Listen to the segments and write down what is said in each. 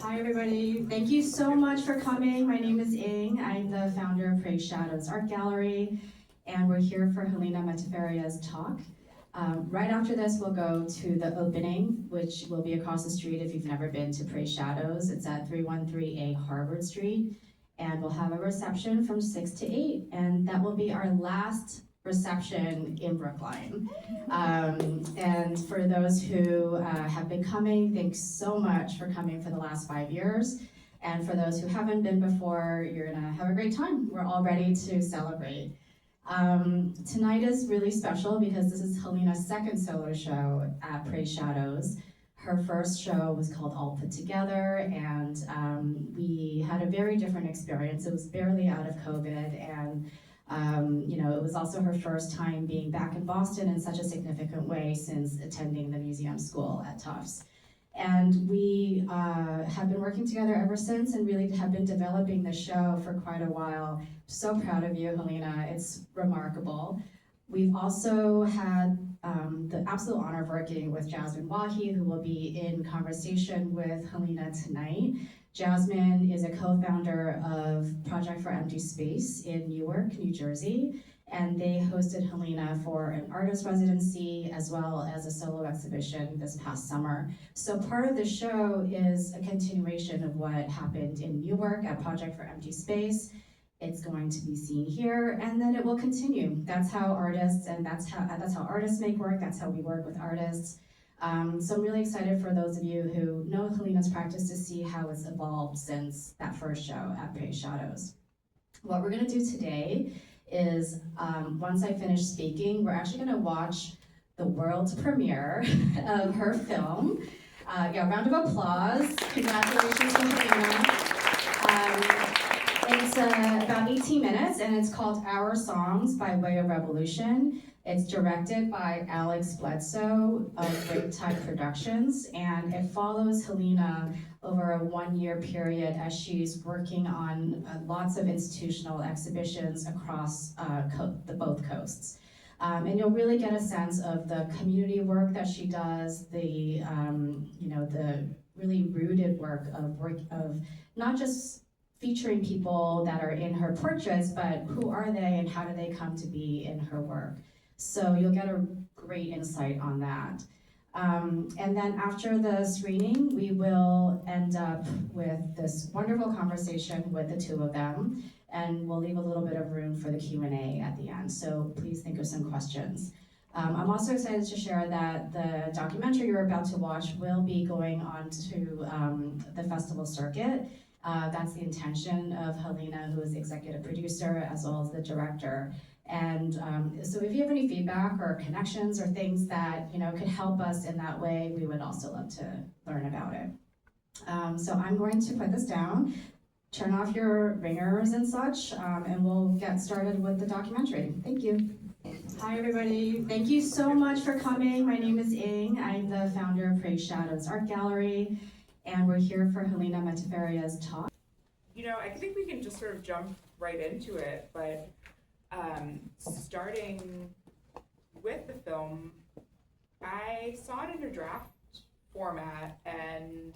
Hi everybody, thank you so much for coming. My name is Ing. I'm the founder of Praise Shadows Art Gallery, and we're here for Helina Metaferia's talk. Right after this, we'll go to the opening, which will be across the street if you've never been to Praise Shadows. It's at 313A Harvard Street, and we'll have a reception from 6 to 8, and that will be our last reception in Brookline. And for those who have been coming, thanks so much for coming for the last 5 years. And for those who haven't been before, you're gonna have a great time. We're all ready to celebrate. Tonight is really special because this is Helina's second solo show at Praise Shadows. Her first show was called All Put Together, and we had a very different experience. It was barely out of COVID, and it was also her first time being back in Boston in such a significant way since attending the museum school at Tufts. And we have been working together ever since and really have been developing the show for quite a while. So proud of you, Helina. It's remarkable. We've also had the absolute honor of working with Jasmine Wahi, who will be in conversation with Helina tonight. Jasmine is a co-founder of Project for Empty Space in Newark, New Jersey, and they hosted Helina for an artist residency as well as a solo exhibition this past summer. So part of the show is a continuation of what happened in Newark at Project for Empty Space. It's going to be seen here, and then it will continue. That's how artists, and that's how artists make work. That's how we work with artists. So I'm really excited for those of you who know Helina's practice to see how it's evolved since that first show at Praise Shadows. What we're gonna do today is, once I finish speaking, we're actually gonna watch the world's premiere of her film. Round of applause. Congratulations to Helina. It's about 18 minutes, and it's called Our Songs by Way of Revolution. It's directed by Alex Bledsoe of Great Tide Productions, and it follows Helina over a 1-year period as she's working on lots of institutional exhibitions across both coasts. And you'll really get a sense of the community work that she does, the really rooted work of not just featuring people that are in her portraits, but who are they and how do they come to be in her work. So you'll get a great insight on that. And then after the screening, we will end up with this wonderful conversation with the two of them, and we'll leave a little bit of room for the Q&A at the end, so please think of some questions. I'm also excited to share that the documentary you're about to watch will be going on to the festival circuit. That's the intention of Helina, who is the executive producer, as well as the director. And so if you have any feedback or connections or things that could help us in that way, we would also love to learn about it. So I'm going to put this down, turn off your ringers and such, and we'll get started with the documentary. Thank you. Hi everybody, thank you so much for coming. My name is Ing. I'm the founder of Praise Shadows Art Gallery, and we're here for Helina Metaferia's talk. I think we can just sort of jump right into it, but starting with the film, I saw it in a draft format, and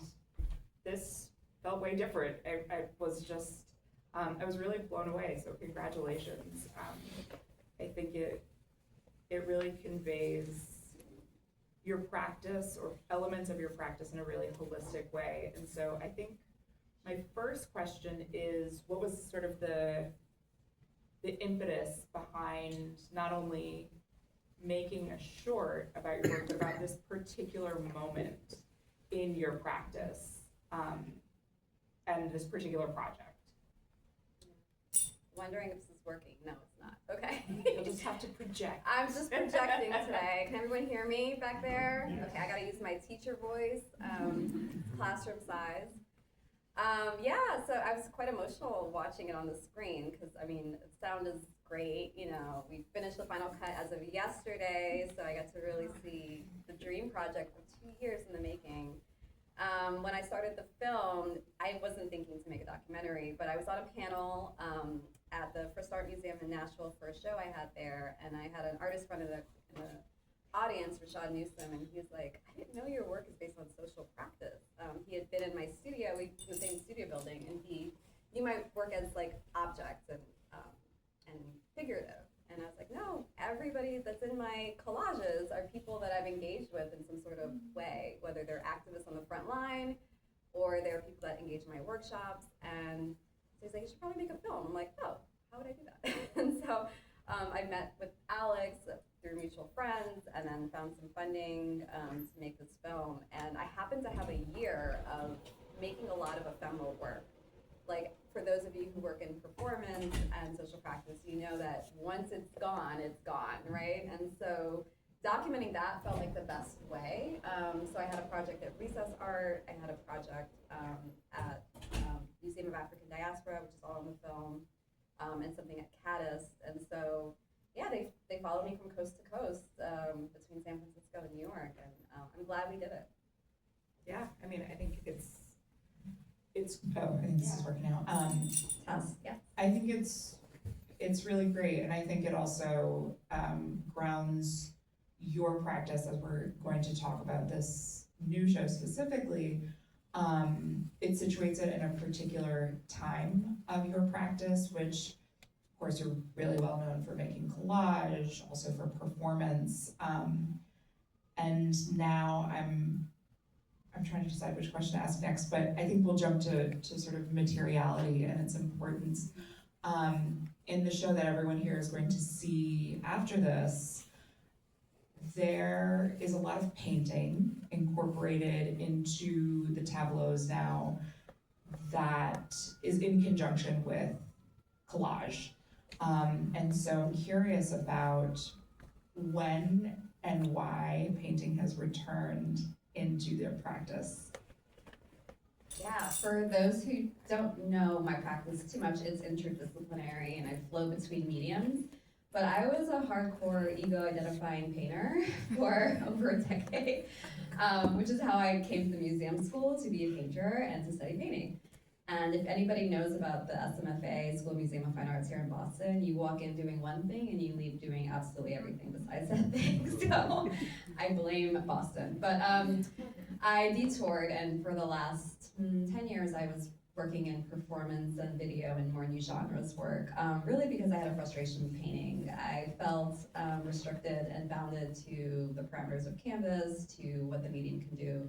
this felt way different. I was really blown away, so congratulations. I think it really conveys your practice or elements of your practice in a really holistic way. And so I think my first question is, what was sort of the impetus behind not only making a short about your work, but about this particular moment in your practice and this particular project? Wondering if this is working. No, it's not. Okay. You'll just have to project. I'm just projecting today. Can everyone hear me back there? Okay, I gotta use my teacher voice, classroom size. So I was quite emotional watching it on the screen because, the sound is great. We finished the final cut as of yesterday, so I got to really see the dream project for 2 years in the making. When I started the film, I wasn't thinking to make a documentary, but I was on a panel at the First Art Museum in Nashville for a show I had there, and I had an artist friend in the audience, Rashad Newsom, and he was like, I didn't know your work is based on social practice. He had been in my studio, we in the same studio building, and he knew my work as like objects and figurative. And I was like, no, everybody that's in my collages are people that I've engaged with in some sort of way, whether they're activists on the front line or they're people that engage in my workshops. And so he's like, you should probably make a film. I'm like, oh, how would I do that? And so I met with Alex through mutual friends and then found some funding to make this film. And I happened to have a year of making a lot of ephemeral work. Like, for those of you who work in performance and social practice, you know that once it's gone, right? And so documenting that felt like the best way. So I had a project at Recess Art, I had a project at Museum of African Diaspora, which is all in the film, and something at Caddis. And so, yeah, they followed me from coast to coast between San Francisco and New York, and I'm glad we did it. Yeah, I mean, I think it's oh, I think this is working out. Yeah. I think it's really great, and I think it also grounds your practice as we're going to talk about this new show specifically. It situates it in a particular time of your practice, which of course you're really well known for making collage, also for performance. And now I'm trying to decide which question to ask next, but I think we'll jump to sort of materiality and its importance. In the show that everyone here is going to see after this, there is a lot of painting incorporated into the tableaus now that is in conjunction with collage. And so I'm curious about when and why painting has returned into their practice. Yeah, for those who don't know my practice too much, it's interdisciplinary and I flow between mediums. But I was a hardcore ego-identifying painter for over a decade, which is how I came to the museum school to be a painter and to study painting. And if anybody knows about the SMFA, School Museum of Fine Arts here in Boston, you walk in doing one thing and you leave doing absolutely everything besides that thing. So I blame Boston. But I detoured, and for the last 10 years I was working in performance and video and more new genres work, really because I had a frustration with painting. I felt restricted and bounded to the parameters of canvas, to what the medium can do.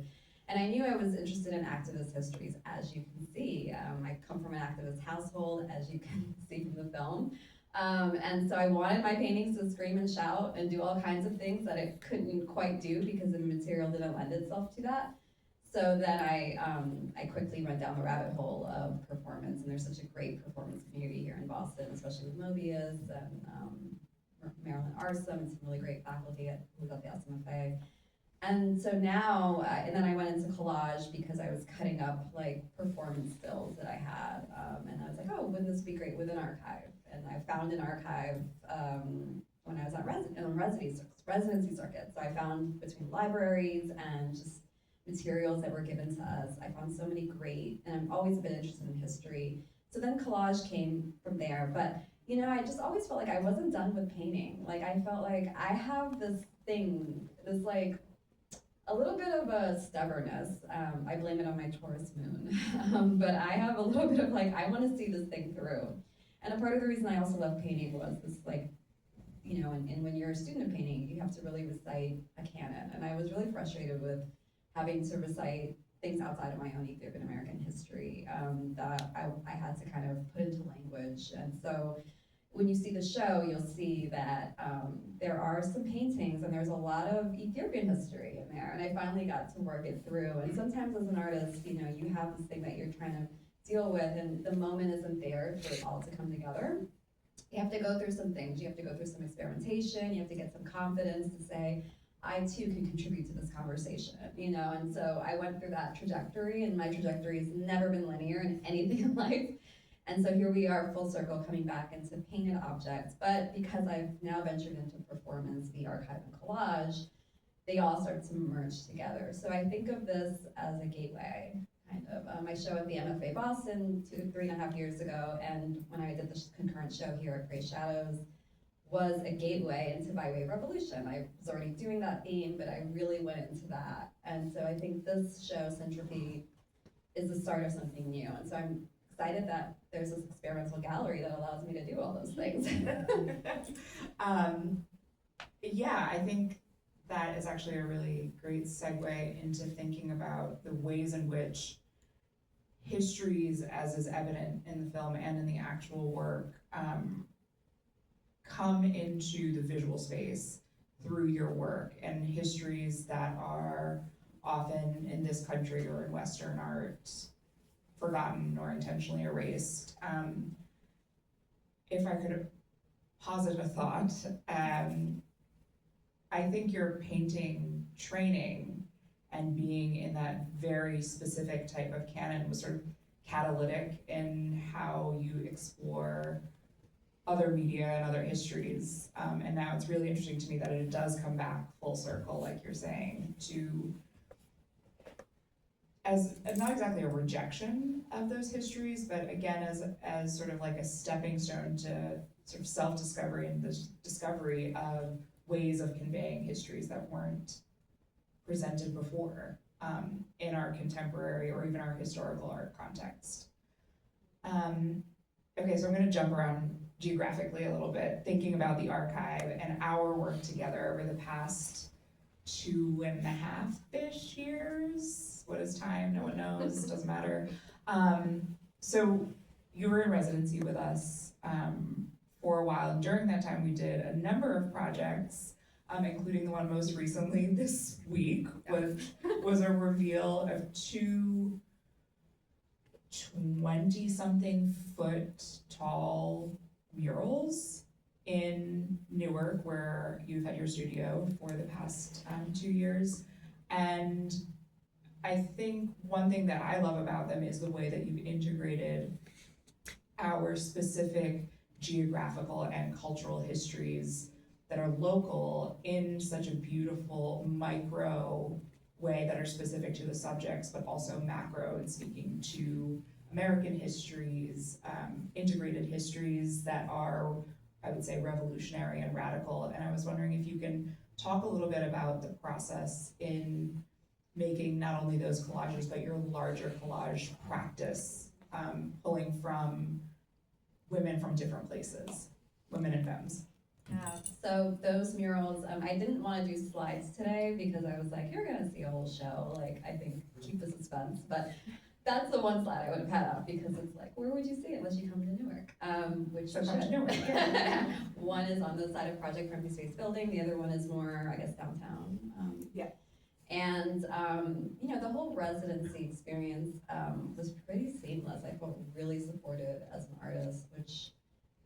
And I knew I was interested in activist histories, as you can see. I come from an activist household, as you can see from the film. And so I wanted my paintings to scream and shout and do all kinds of things that I couldn't quite do because the material didn't lend itself to that. So then I quickly went down the rabbit hole of performance, and there's such a great performance community here in Boston, especially with Mobius and Marilyn Arsom and some really great faculty who's at the SMFA. And so now, and then I went into collage because I was cutting up like performance stills that I had, and I was like, oh, wouldn't this be great with an archive? And I found an archive when I was on residency circuit. So I found between libraries and just materials that were given to us, I found so many great, and I've always been interested in history. So then collage came from there, but you know, I just always felt like I wasn't done with painting. Like I felt like I have this thing, this like, a little bit of a stubbornness. I blame it on my Taurus moon. But I have a little bit of like, I want to see this thing through. And a part of the reason I also love painting was this like, you know, and when you're a student of painting, you have to really recite a canon. And I was really frustrated with having to recite things outside of my own Ethiopian American history that I had to kind of put into language. And so when you see the show, you'll see that there are some paintings and there's a lot of Ethiopian history in there. And I finally got to work it through. And sometimes as an artist, you know, you have this thing that you're trying to deal with and the moment isn't there for it all to come together. You have to go through some things. You have to go through some experimentation. You have to get some confidence to say, I too can contribute to this conversation, you know? And so I went through that trajectory, and my trajectory has never been linear in anything in life. And so here we are, full circle, coming back into painted objects. But because I've now ventured into performance, the archive, and collage, they all start to merge together. So I think of this as a gateway, kind of. I show at the MFA Boston 3.5 years ago, and when I did the concurrent show here at Gray Shadows, was a gateway into byway revolution. I was already doing that theme, but I really went into that. And so I think this show, Syntropy, is the start of something new. And so I'm excited that there's this experimental gallery that allows me to do all those things. Yeah, I think that is actually a really great segue into thinking about the ways in which histories, as is evident in the film and in the actual work, come into the visual space through your work, and histories that are often in this country or in Western art forgotten or intentionally erased. If I could posit a thought, I think your painting training and being in that very specific type of canon was sort of catalytic in how you explore other media and other histories. And now it's really interesting to me that it does come back full circle, like you're saying, to as not exactly a rejection of those histories, but again, as sort of like a stepping stone to sort of self-discovery and the discovery of ways of conveying histories that weren't presented before in our contemporary or even our historical art context. Okay, so I'm gonna jump around geographically a little bit, thinking about the archive and our work together over the past 2.5-ish years. What is time? No one knows, doesn't matter. So you were in residency with us for a while, and during that time we did a number of projects, including the one most recently this week, was a reveal of 2 20-something foot tall murals in Newark, where you've had your studio for the past 2 years. And I think one thing that I love about them is the way that you've integrated our specific geographical and cultural histories that are local in such a beautiful micro way that are specific to the subjects, but also macro and speaking to American histories, integrated histories that are, I would say, revolutionary and radical. And I was wondering if you can talk a little bit about the process in making not only those collages, but your larger collage practice, pulling from women from different places, women and femmes. Yeah, so those murals, I didn't want to do slides today because I was like, you're gonna see a whole show, like, I think keep the suspense, but that's the one slide I would have had up because it's like, where would you see it unless you come to Newark? Which So you come to should. Newark, yeah. One is on the side of Project Empty Space Building, the other one is more, I guess, downtown. Yeah. And, you know, the whole residency experience was pretty seamless. I felt really supported as an artist, which,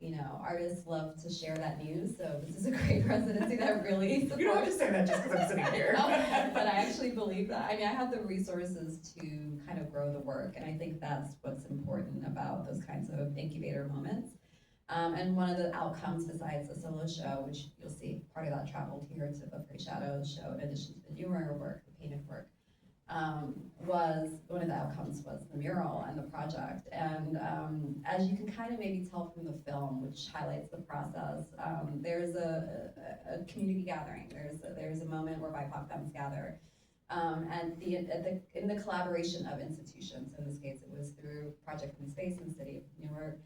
you know, artists love to share that news, so this is a great residency that really supports. You don't have to say that just because I'm sitting here. No, but I actually believe that. I mean, I have the resources to kind of grow the work, and I think that's what's important about those kinds of incubator moments. And one of the outcomes besides the solo show, which you'll see part of that traveled here to the Free Shadows show, in addition to the newer work, the painted work, was one of the outcomes was the mural and the project. And as you can kind of maybe tell from the film, which highlights the process, there's a community gathering. There's a moment where BIPOC femmes gather. And in the collaboration of institutions, in this case it was through Project in Space in the city of Newark,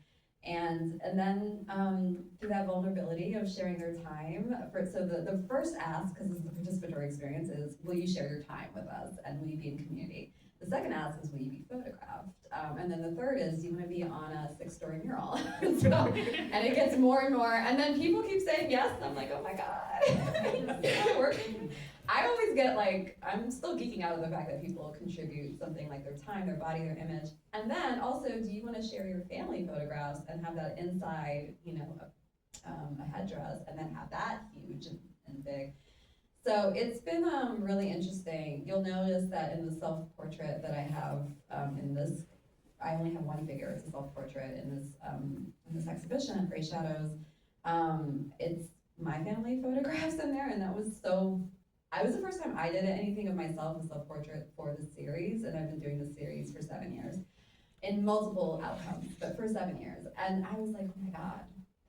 and then through that vulnerability of sharing their time. So the first ask, because this is a participatory experience, is will you share your time with us and will you be in community? The second ask is will you be photographed? And then the third is do you want to be on a 6-story mural? And it gets more and more, and then people keep saying yes, and I'm like, oh my God, it's not working. I always get like, I'm still geeking out of the fact that people contribute something like their time, their body, their image. And then also, do you want to share your family photographs and have that inside, you know, a headdress, and then have that huge and big? So it's been really interesting. You'll notice that in the self-portrait that I have in this, I only have one figure, it's a self-portrait in this exhibition at Free Shadows. It's my family photographs in there, and that was I was the first time I did anything of myself, a self-portrait for the series, and I've been doing this series for 7 years, in multiple outcomes, but for 7 years. And I was like, oh my God,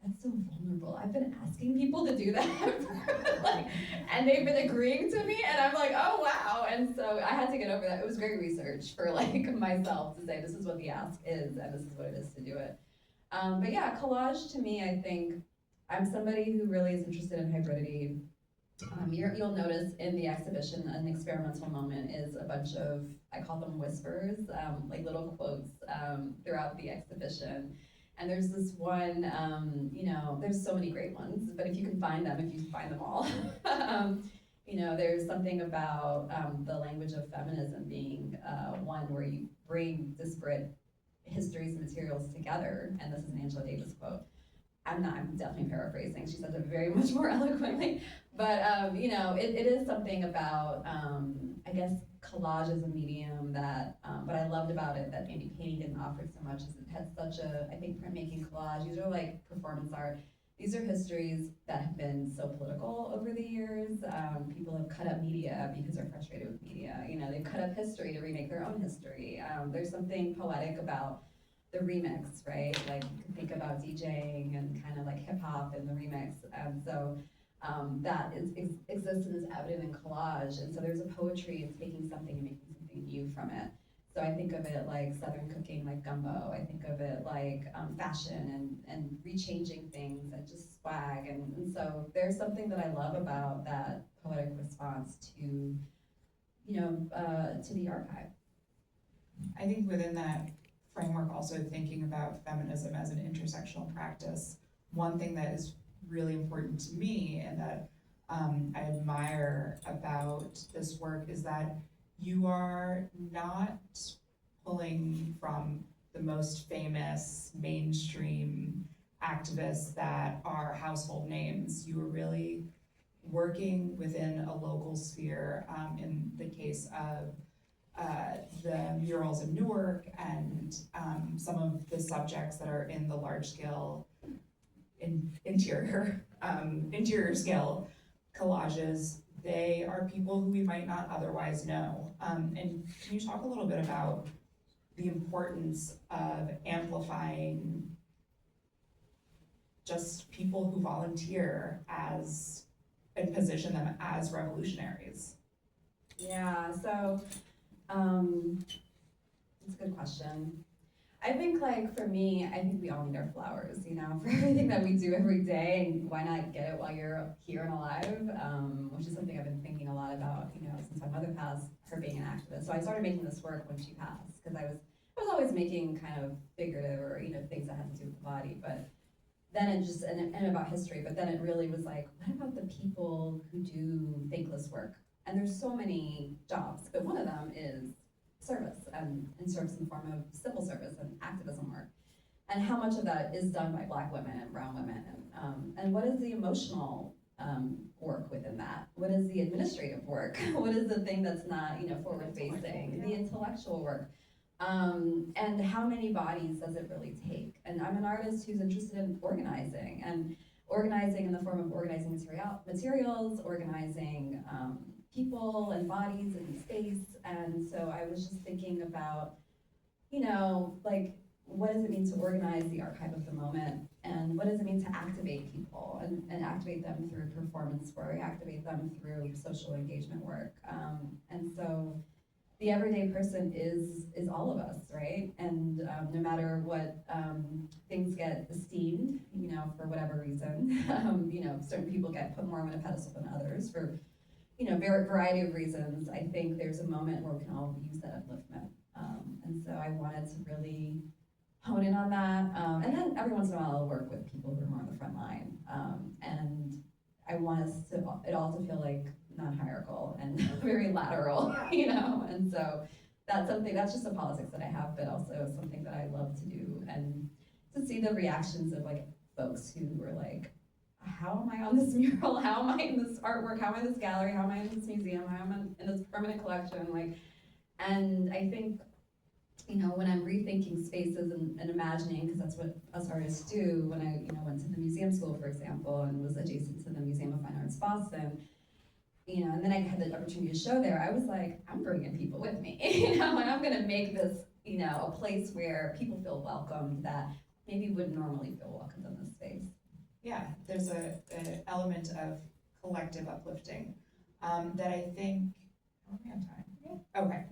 that's so vulnerable. I've been asking people to do that for like, and they've been agreeing to me, and I'm like, oh wow. And so I had to get over that. It was great research for like myself to say this is what the ask is and this is what it is to do it. But yeah, collage to me, I think I'm somebody who really is interested in hybridity. You'll notice in the exhibition, an experimental moment is a bunch of, I call them whispers, like little quotes throughout the exhibition. And there's this one, there's so many great ones, but if you can find them, if you find them all, there's something about the language of feminism being one where you bring disparate histories and materials together, and this is an Angela Davis quote. I'm definitely paraphrasing, she says it very much more eloquently, but it is something about, I guess, collage as a medium that, what I loved about it that maybe painting didn't offer so much is it had such a, I think printmaking, collage, these are like performance art, these are histories that have been so political over the years. People have cut up media because they're frustrated with media. They've cut up history to remake their own history. There's something poetic about the remix, right? Like you can think about DJing and kind of like hip hop and the remix. So that exists and is evident in collage. And so there's a poetry in taking something and making something new from it. So I think of it like Southern cooking, like gumbo. I think of it like fashion and rechanging things and just swag. And so there's something that I love about that poetic response to, to the archive. I think within that framework, also thinking about feminism as an intersectional practice, one thing that is really important to me and that I admire about this work is that you are not pulling from the most famous mainstream activists that are household names. You are really working within a local sphere, in the case of the murals in Newark and some of the subjects that are in the large scale interior scale collages. They are people who we might not otherwise know. And can you talk a little bit about the importance of amplifying just people who volunteer as and position them as revolutionaries? Yeah, so it's a good question. I think like for me, I think we all need our flowers, for everything that we do every day, and why not get it while you're here and alive, which is something I've been thinking a lot about, since my mother passed, her being an activist. So I started making this work when she passed, because I was always making kind of figurative or, things that had to do with the body, but then it just, and about history, but then it really was like, what about the people who do thankless work? And there's so many jobs, but one of them is service and service in the form of civil service and activism work. And how much of that is done by Black women and brown women, and what is the emotional work within that? What is the administrative work? What is the thing that's not, forward facing? The intellectual work. And how many bodies does it really take? And I'm an artist who's interested in organizing, and organizing in the form of organizing materials, organizing people and bodies and space. And so I was just thinking about, like, what does it mean to organize the archive of the moment? And what does it mean to activate people and activate them through performance work, activate them through social engagement work? And so the everyday person is all of us, right? And no matter what things get esteemed, for whatever reason, certain people get put more on a pedestal than others for, variety of reasons. I think there's a moment where we can all use that upliftment. And so I wanted to really hone in on that. And then every once in a while I'll work with people who are more on the front line. And I want it all to feel like non-hierarchical and very lateral, and so that's just a politics that I have, but also something that I love to do, and to see the reactions of like folks who were like, how am I on this mural? How am I in this artwork? How am I in this gallery? How am I in this museum? How am I in this permanent collection? And I think, when I'm rethinking spaces and imagining, because that's what us artists do, when I, went to the museum school, for example, and was adjacent to the Museum of Fine Arts Boston, and then I had the opportunity to show there, I was like, I'm bringing people with me, and I'm gonna make this, a place where people feel welcomed that maybe wouldn't normally feel welcomed in this space. Yeah, there's an element of collective uplifting that I think, oh, we have time. Yeah. Okay.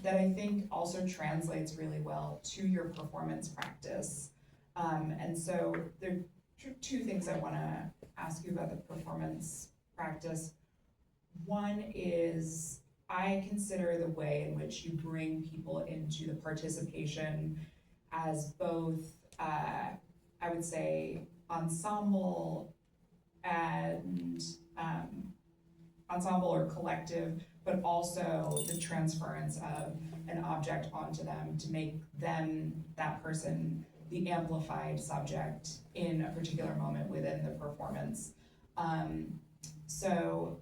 That I think also translates really well to your performance practice. And so there are two things I want to ask you about the performance practice. One is, I consider the way in which you bring people into the participation as both, I would say, ensemble and ensemble or collective, but also the transference of an object onto them to make them, that person, the amplified subject in a particular moment within the performance. So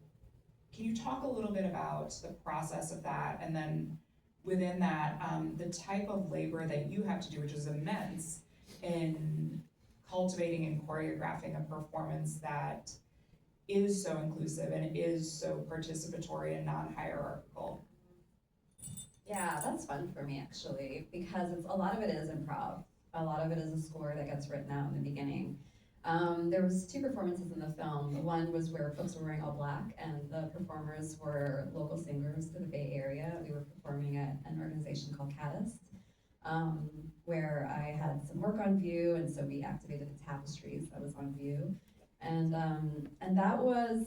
can you talk a little bit about the process of that, and then within that, the type of labor that you have to do, which is immense, in cultivating and choreographing a performance that is so inclusive and is so participatory and non-hierarchical? Yeah, that's fun for me actually, because a lot of it is improv. A lot of it is a score that gets written out in the beginning. There was two performances in the film. One was where folks were wearing all black, and the performers were local singers to the Bay Area. We were performing at an organization called Caddis, where I had some work on view, and so we activated the tapestries that was on view. And that was,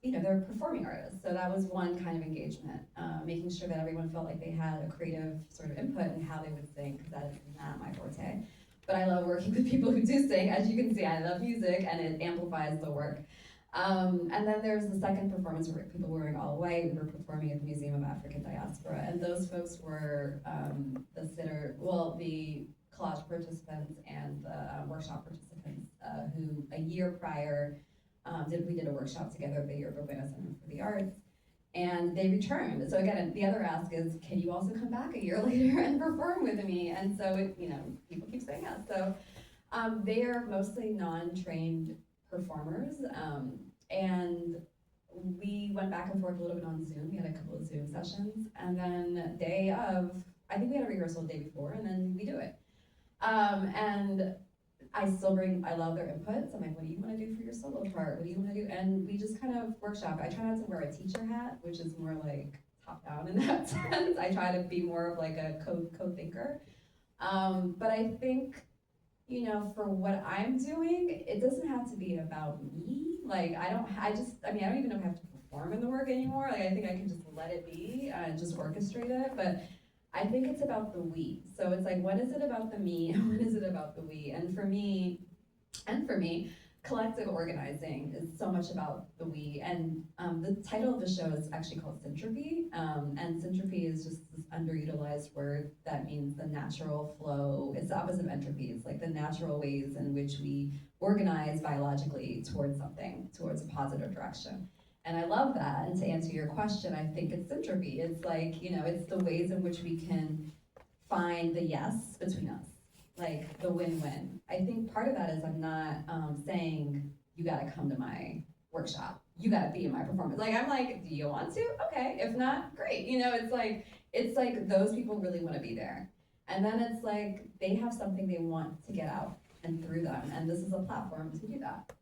they're performing artists, so that was one kind of engagement, making sure that everyone felt like they had a creative sort of input in how they would sing, because that is not my forte. But I love working with people who do sing. As you can see, I love music, and it amplifies the work. And then there's the second performance where people were wearing all white. We were performing at the Museum of African Diaspora, and those folks were the collage participants and the workshop participants who a year prior we did a workshop together at the Birmingham Center for the Arts, and they returned. So again, the other ask is, can you also come back a year later and perform with me? And so people keep saying yes. So they are mostly non-trained performers, and we went back and forth a little bit on Zoom. We had a couple of Zoom sessions, and then day of, I think we had a rehearsal the day before, and then we do it. And I love their inputs. I'm like, what do you want to do for your solo part? What do you want to do? And we just kind of workshop. I try not to wear a teacher hat, which is more like top down in that sense. I try to be more of like a co-thinker. But I think, for what I'm doing, it doesn't have to be about me. Like, I don't even know if I have to perform in the work anymore. Like, I think I can just let it be and just orchestrate it. But I think it's about the we. So it's like, when is it about the me and when is it about the we? And for me, collective organizing is so much about the we. And the title of the show is actually called Syntropy. And syntropy is just this underutilized word that means the natural flow. It's the opposite of entropy. It's like the natural ways in which we organize biologically towards something, towards a positive direction. And I love that. And to answer your question, I think it's syntropy. It's like, it's the ways in which we can find the yes between us, like the win-win. I think part of that is I'm not saying you gotta come to my workshop. You gotta be in my performance. Like, I'm like, do you want to? Okay, if not, great. It's like those people really wanna be there. And then it's like, they have something they want to get out and through them. And this is a platform to do that.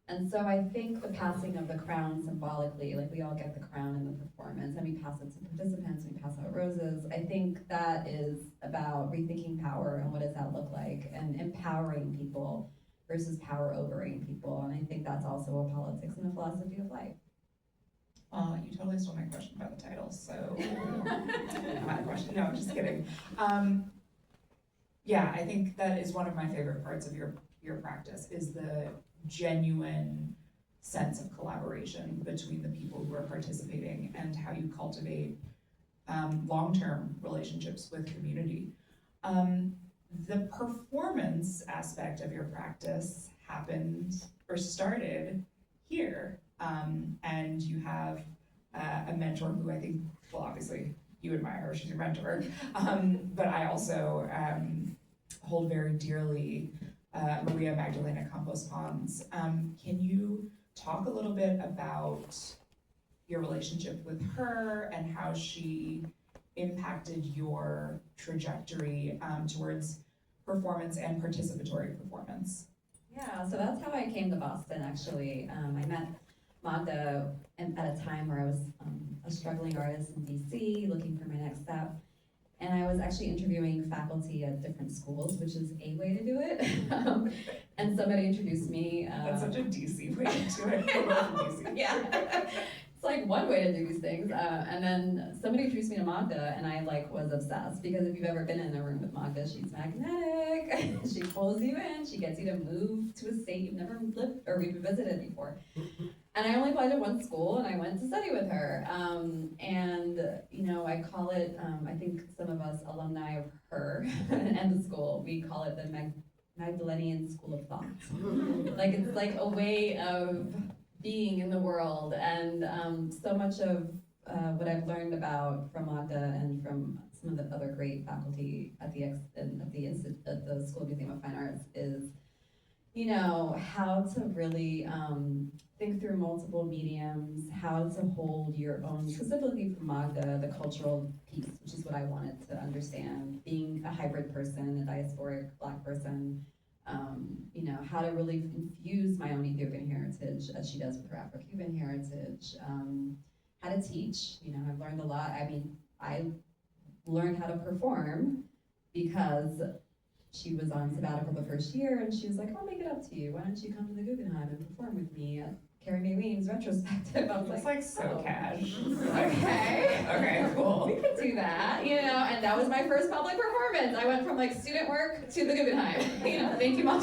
And so I think the passing of the crown symbolically, like we all get the crown in the performance, and we pass it to participants, we pass out roses. I think that is about rethinking power and what does that look like, and empowering people versus power overing people. And I think that's also a politics and a philosophy of life. You totally stole my question about the title, so my question. No, I'm just kidding. Yeah, I think that is one of my favorite parts of your practice, is the genuine sense of collaboration between the people who are participating and how you cultivate long-term relationships with community. The performance aspect of your practice happened or started here, and you have a mentor who I think, well, obviously you admire her, she's your mentor, but I also hold very dearly Maria Magdalena Campos Pons. Can you talk a little bit about your relationship with her and how she impacted your trajectory towards performance and participatory performance? Yeah, so that's how I came to Boston, actually. I met Magda at a time where I was a struggling artist in DC, looking for my next step. And I was actually interviewing faculty at different schools, which is a way to do it. And somebody introduced me. That's such a DC way to do it. We're both from DC. Yeah. It's like one way to do these things. And then somebody introduced me to Magda, and I was obsessed, because if you've ever been in a room with Magda, she's magnetic. She pulls you in. She gets you to move to a state you've never lived or visited before. And I only applied to one school, and I went to study with her. I call it, I think some of us alumni of her and the school, we call it the Magdalenian School of Thought. It's like a way of being in the world, and so much of what I've learned from Magda and from some of the other great faculty at the School Museum of Fine Arts is, how to really think through multiple mediums, how to hold your own, specifically for Magda, the cultural piece, which is what I wanted to understand, being a hybrid person, a diasporic Black person, how to really infuse my own Ethiopian heritage, as she does with her Afro-Cuban heritage, how to teach. I've learned a lot. I learned how to perform because she was on sabbatical the first year, and she was like, I'll make it up to you. Why don't you come to the Guggenheim and perform with me at Carrie Mae Weems retrospective? I was It's like so cash. Okay. Okay, cool. We could do that, and that was my first public performance. I went from student work to the Guggenheim, thank you, Mom.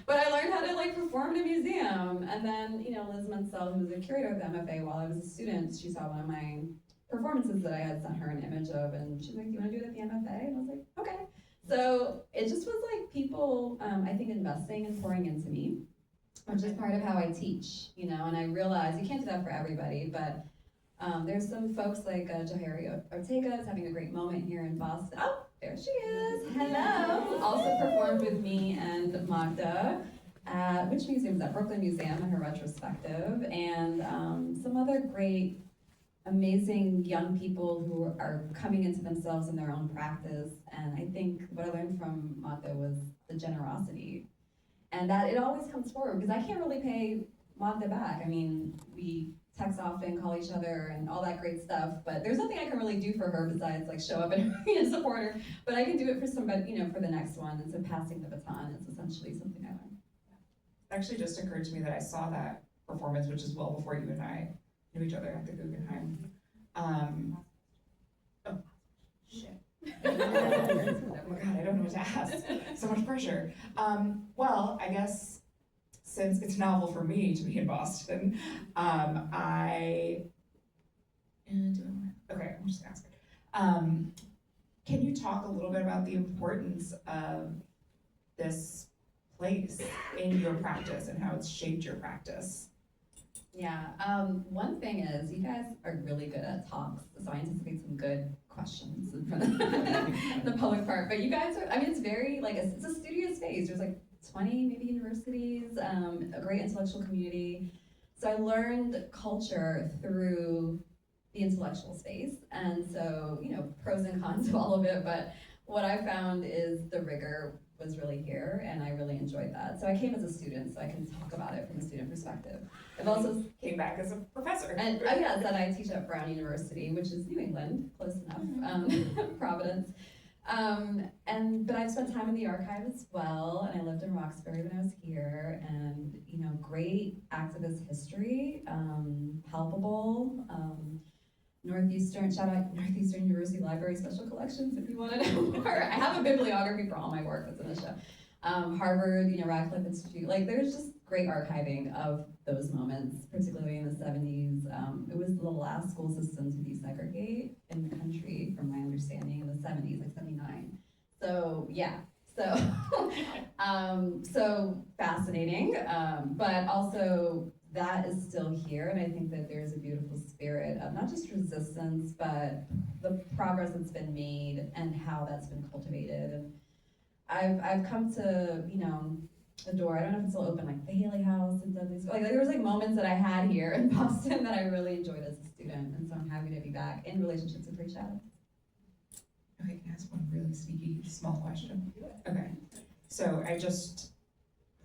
But I learned how to perform in a museum. And then, Liz Mansell, who was a curator at the MFA while I was a student, she saw one of my performances that I had sent her an image of, and she's like, do you want to do it at the MFA? And I was like, okay. So it just was people, I think, investing and pouring into me, which is part of how I teach, and I realize you can't do that for everybody, but there's some folks like Johari Ortega is having a great moment here in Boston. Oh, there she is. Hello. Also performed with me and Magda at, which museum is that? Brooklyn Museum in her retrospective, and some other great, amazing young people who are coming into themselves in their own practice. And I think what I learned from Magda was the generosity, and that it always comes forward, because I can't really pay Magda back. We text often, call each other, and all that great stuff, but there's nothing I can really do for her besides show up and support her. But I can do it for somebody, for the next one. It's a passing the baton. It's essentially something I learned. It actually just occurred to me that I saw that performance, which is well before you and I knew each other, at the Guggenheim. Shit. Oh my God, I don't know what to ask. So much pressure. Well, I guess since it's novel for me to be in Boston, okay, I'm just gonna ask it. Can you talk a little bit about the importance of this place in your practice and how it's shaped your practice? Yeah, one thing is you guys are really good at talks, so I anticipate some good questions in front of the public part. But you guys are, it's very, it's a studio space. There's 20 maybe universities, a great intellectual community. So I learned culture through the intellectual space. And so, pros and cons of all of it, but what I found is the rigor was really here, and I really enjoyed that. So I came as a student, so I can talk about it from a student perspective. I've also came back as a professor. And that I teach at Brown University, which is New England, close enough, Providence. But I've spent time in the archive as well, and I lived in Roxbury when I was here, and great activist history, palpable. Northeastern, shout out Northeastern University Library Special Collections if you want to know more. I have a bibliography for all my work that's in the show. Harvard, Radcliffe Institute, there's just great archiving of those moments, particularly in the 70s. It was the last school system to desegregate in the country, from my understanding, in the 70s, 79. So, yeah. So fascinating, but also that is still here, and I think that there's a beautiful spirit of not just resistance, but the progress that's been made and how that's been cultivated. And I've come to, adore, I don't know if it's still open, the Haley House and Dudley's. There was moments that I had here in Boston that I really enjoyed as a student, and so I'm happy to be back in relationships with Rich Shadow. Okay, can I ask one really sneaky, small question? Okay, so I just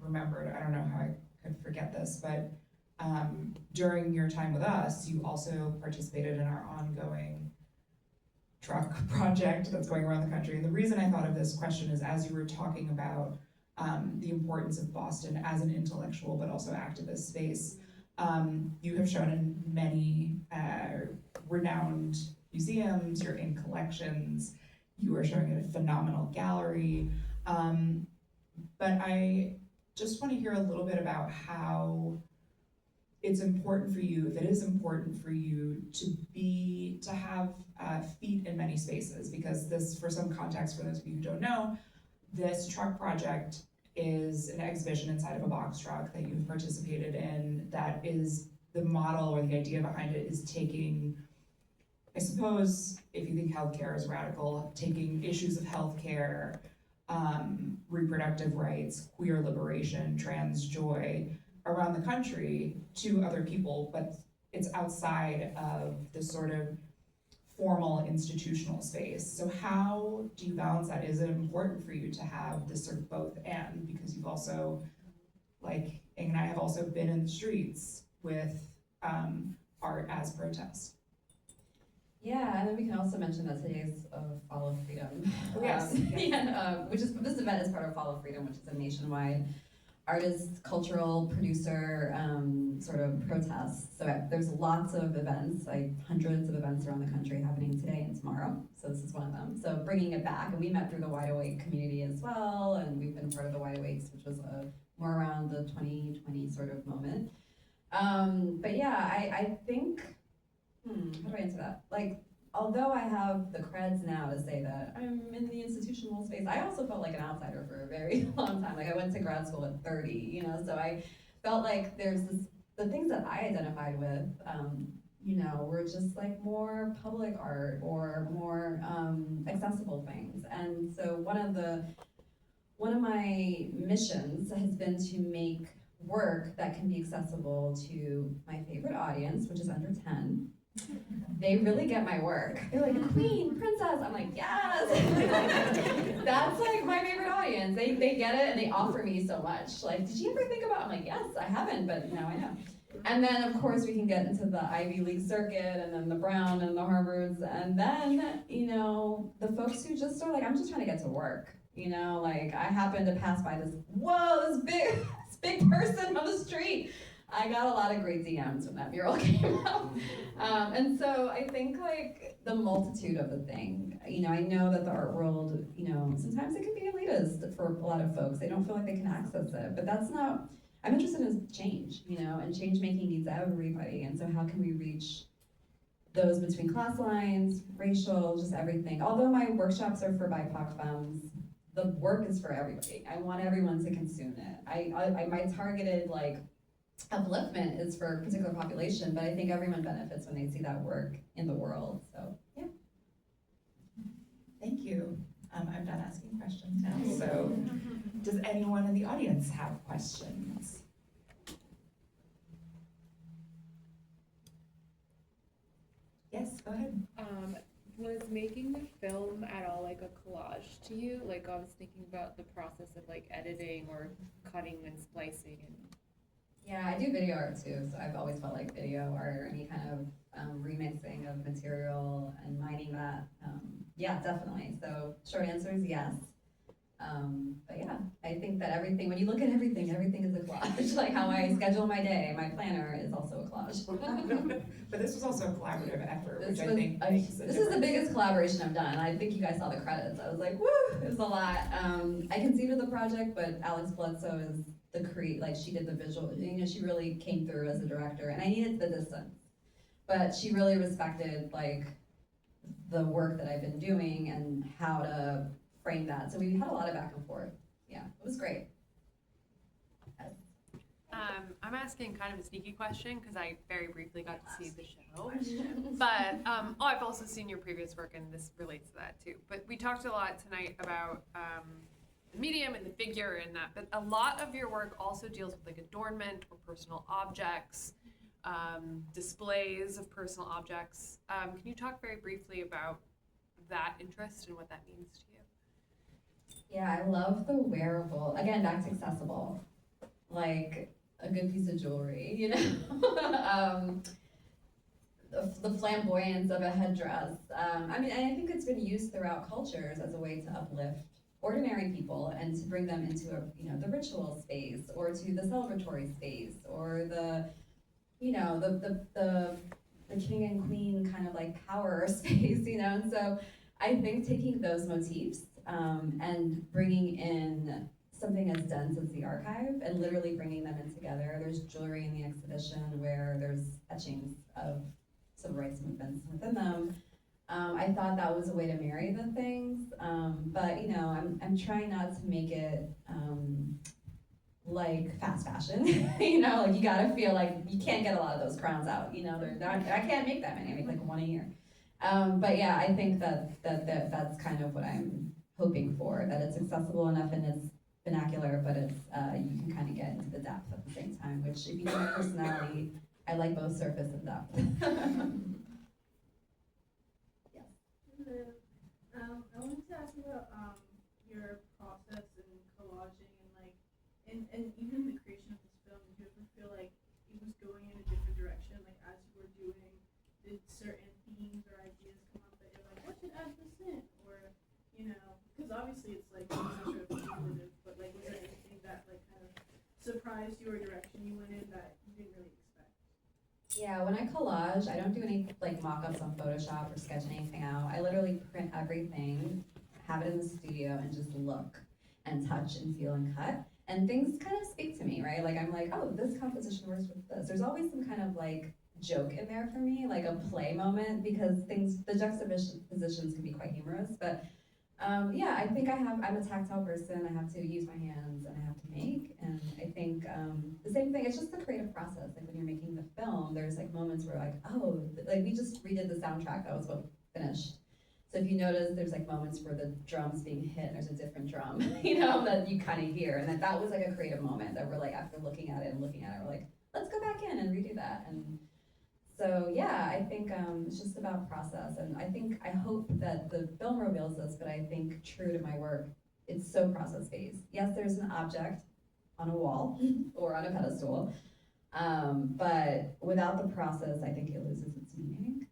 remembered, I don't know how I could forget this, but during your time with us, you also participated in our ongoing truck project that's going around the country. And the reason I thought of this question is as you were talking about the importance of Boston as an intellectual but also activist space, you have shown in many renowned museums, you're in collections, you are showing at a phenomenal gallery. But I just want to hear a little bit about how it's important for you, if it is important for you to have feet in many spaces, because this, for some context for those of you who don't know, this truck project is an exhibition inside of a box truck that you've participated in that is the model or the idea behind it is taking, I suppose, if you think healthcare is radical, taking issues of healthcare, reproductive rights, queer liberation, trans joy around the country to other people, but it's outside of the sort of formal institutional space. So how do you balance that? Is it important for you to have this sort of both and? Because you've also, like Ing and I have also been in the streets with art as protest. Yeah, and then we can also mention that today's Follow Freedom. Oh, yes. Which is, this event is part of Follow Freedom, which is a nationwide artist, cultural producer sort of protest. So there's lots of events, like hundreds of events around the country happening today and tomorrow. So this is one of them. So bringing it back, and we met through the Wide Awake community as well, and we've been part of the Wide Awakes, which was more around the 2020 sort of moment. But yeah, I think, how do I answer that? Like, although I have the creds now to say that I'm in the institutional space, I also felt like an outsider for a very long time. Like I went to grad school at 30, you know, so I felt like the things that I identified with, you know, were just like more public art or more accessible things. And so one of my missions has been to make work that can be accessible to my favorite audience, which is under 10. They really get my work. They're like, queen, princess. I'm like, yes. That's like my favorite audience. They get it and they offer me so much. Like, did you ever think about? I'm like, yes, I haven't, but now I know. And then of course we can get into the Ivy League circuit and then the Brown and the Harvards. And then, you know, the folks who just are like, I'm just trying to get to work. You know, like I happened to pass by this big person on the street. I got a lot of great DMs when that mural came out. And so I think like the multitude of the thing, you know, I know that the art world, you know, sometimes it can be elitist for a lot of folks. They don't feel like they can access it, but that's not, I'm interested in change, you know, and change making needs everybody. And so how can we reach those between class lines, racial, just everything. Although my workshops are for BIPOC femmes, the work is for everybody. I want everyone to consume it. My targeted like upliftment is for a particular population, but I think everyone benefits when they see that work in the world. So yeah. Thank you. I'm done asking questions now. So does anyone in the audience have questions? Yes, go ahead. Was making the film at all like a collage to you? Like I was thinking about the process of like editing or cutting and splicing and Yeah, I do video art too, so I've always felt like video art or any kind of remixing of material and mining that. Yeah, definitely. So short answer is yes. But yeah, I think that everything, when you look at everything is a collage. Like how I schedule my day, my planner is also a collage. But this was also a collaborative effort, This which I was think a- makes a This is the difference. biggest collaboration I've done. I think you guys saw the credits. I was like, woo, it was a lot. I conceived of the project, but Alex Bledsoe is like she did the visual, you know, she really came through as a director and I needed the distance. But she really respected like the work that I've been doing and how to frame that. So we had a lot of back and forth. Yeah, it was great. I'm asking kind of a sneaky question because I very briefly got to see the show. But I've also seen your previous work and this relates to that too. But we talked a lot tonight about the medium and the figure and that, but a lot of your work also deals with like adornment or personal objects, displays of personal objects. Can you talk very briefly about that interest and what that means to you? Yeah, I love the wearable, again, back to accessible. like a good piece of jewelry, you know? The flamboyance of a headdress. I mean, and I think it's been used throughout cultures as a way to uplift ordinary people and to bring them into a, you know, the ritual space or to the celebratory space or the, you know, the king and queen kind of like power space, you know? And so I think taking those motifs and bringing in something as dense as the archive and literally bringing them in together. There's jewelry in the exhibition where there's etchings of civil rights movements within them. I thought that was a way to marry the things, but you know, I'm trying not to make it like fast fashion. You know, like you gotta feel like you can't get a lot of those crowns out. You know, I can't make that many. I make like one a year. But yeah, I think that's kind of what I'm hoping for. That it's accessible enough in its vernacular, but it's you can kind of get into the depth at the same time. Which, if you know my personality, I like both surface and depth. Yes. I wanted to ask you about your process in collaging and like, and even the creation of this film. Did you ever feel like it was going in a different direction? Like as you were doing, did certain themes or ideas come up that you're like, what should add this in? Or, you know, because obviously it's like sort of cumulative, but like was there anything that like kind of surprised you or direction you went in that you didn't really expect? Yeah, when I collage, I don't do any like mock-ups on Photoshop or sketch anything out. I literally print everything, have it in the studio, and just look and touch and feel and cut. And things kind of speak to me, right? Like I'm like, oh, this composition works with this. There's always some kind of like joke in there for me, like a play moment, because the juxtapositions can be quite humorous. But yeah, I think I'm a tactile person. I have to use my hands and I have to make. And I think the same thing, it's just the creative process. Like when you're making the film, there's like moments where like, oh, like we just redid the soundtrack, that was what finished. So if you notice, there's like moments where the drum's being hit and there's a different drum, you know, that you kind of hear. And that was like a creative moment that we're like, after looking at it, we're like, let's go back in and redo that. And so yeah, I think it's just about process. And I hope that the film reveals this, but I think true to my work, it's so process-based. Yes, there's an object on a wall or on a pedestal, but without the process, I think it loses its meaning,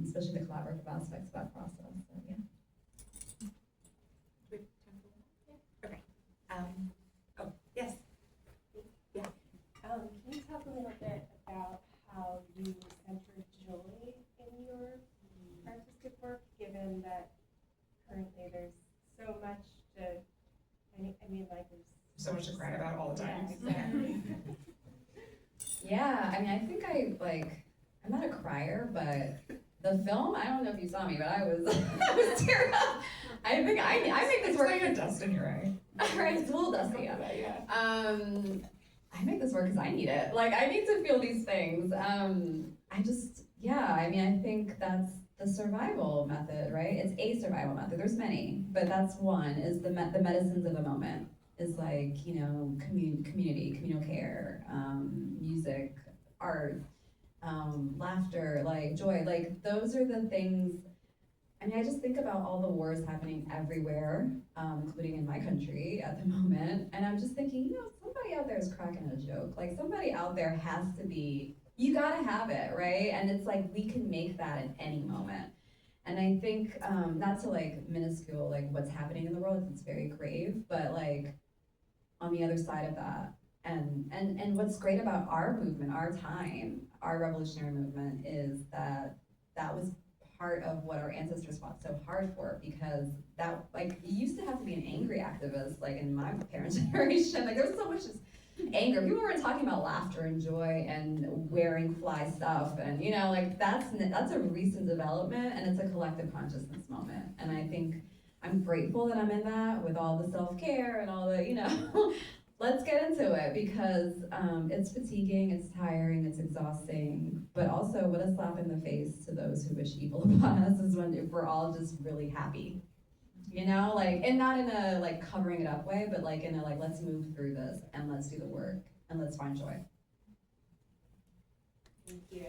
especially the collaborative aspects of that process. So yeah. Okay. Oh, yes. Yeah. Can you talk a little bit about how you center joy in your artistic work, given that currently there's so much to, I mean, like there's So much to cry about all the time. Yeah, exactly. Yeah, I mean, I think I'm not a crier, but the film, I don't know if you saw me, but I was tearing up. I think I make this It's work. like a dust in your eye. Right, it's a little dusty, yeah. Yeah. I make this work because I need it. Like, I need to feel these things. I think that's the survival method, right? It's a survival method. There's many, but that's one, is the medicines of the moment. Is like, you know, community, communal care, music, art, laughter, like joy. Like, those are the things. I mean, I just think about all the wars happening everywhere, including in my country at the moment. And I'm just thinking, you know, somebody out there is cracking a joke. Like, somebody out there has to be, you gotta have it, right? And it's like, we can make that at any moment. And I think, not to like minuscule like what's happening in the world, it's very grave, but like on the other side of that, and what's great about our movement, our time, our revolutionary movement, is that was part of what our ancestors fought so hard for, because that, like, you used to have to be an angry activist, like in my parents' generation, like there was so much just anger. People weren't talking about laughter and joy and wearing fly stuff, and you know, like that's a recent development, and it's a collective consciousness moment. And I think I'm grateful that I'm in that with all the self-care and all the, you know, let's get into it, because it's fatiguing, it's tiring, it's exhausting, but also what a slap in the face to those who wish evil upon us is if we're all just really happy. You know, like, and not in a like covering it up way, but like in a like, let's move through this and let's do the work and let's find joy. Thank you.